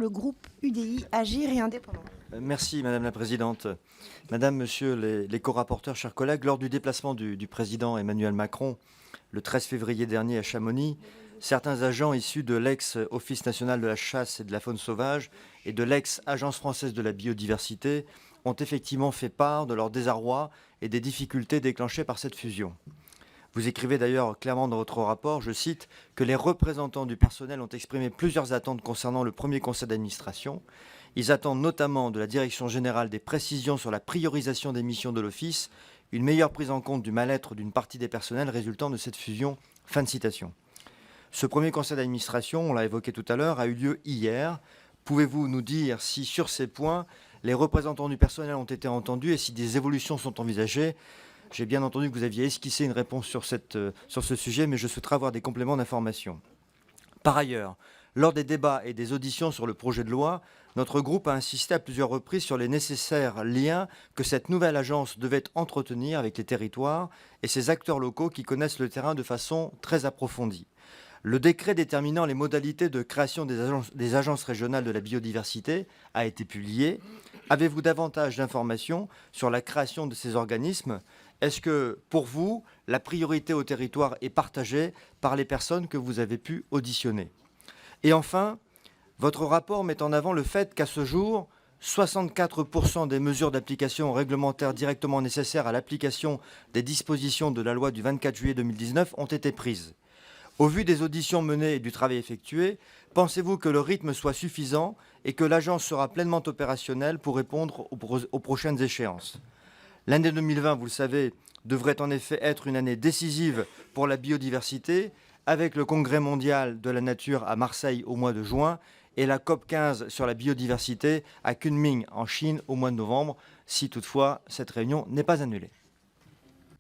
le groupe UDI, Agir et Indépendants. Merci Madame la Présidente. Madame, Monsieur les co-rapporteurs, chers collègues, lors du déplacement du président Emmanuel Macron le 13 février dernier à Chamonix, certains agents issus de l'ex-Office national de la chasse et de la faune sauvage et de l'ex-Agence française de la biodiversité ont effectivement fait part de leur désarroi et des difficultés déclenchées par cette fusion. Vous écrivez d'ailleurs clairement dans votre rapport, je cite, que les représentants du personnel ont exprimé plusieurs attentes concernant le premier conseil d'administration. Ils attendent notamment de la Direction générale des précisions sur la priorisation des missions de l'Office, une meilleure prise en compte du mal-être d'une partie des personnels résultant de cette fusion. Fin de citation. Ce premier conseil d'administration, on l'a évoqué tout à l'heure, a eu lieu hier. Pouvez-vous nous dire si sur ces points, les représentants du personnel ont été entendus et si des évolutions sont envisagées? J'ai bien entendu que vous aviez esquissé une réponse sur ce sujet, mais je souhaiterais avoir des compléments d'information. Par ailleurs, lors des débats et des auditions sur le projet de loi, notre groupe a insisté à plusieurs reprises sur les nécessaires liens que cette nouvelle agence devait entretenir avec les territoires et ses acteurs locaux qui connaissent le terrain de façon très approfondie. Le décret déterminant les modalités de création des agences régionales de la biodiversité a été publié. Avez-vous davantage d'informations sur la création de ces organismes? Est-ce que, pour vous, la priorité au territoire est partagée par les personnes que vous avez pu auditionner? Et enfin, votre rapport met en avant le fait qu'à ce jour, 64% des mesures d'application réglementaires directement nécessaires à l'application des dispositions de la loi du 24 juillet 2019 ont été prises. Au vu des auditions menées et du travail effectué, pensez-vous que le rythme soit suffisant et que l'agence sera pleinement opérationnelle pour répondre aux prochaines échéances? L'année 2020, vous le savez, devrait en effet être une année décisive pour la biodiversité, avec le Congrès mondial de la nature à Marseille au mois de juin et la COP15 sur la biodiversité à Kunming en Chine au mois de novembre, si toutefois cette réunion n'est pas annulée.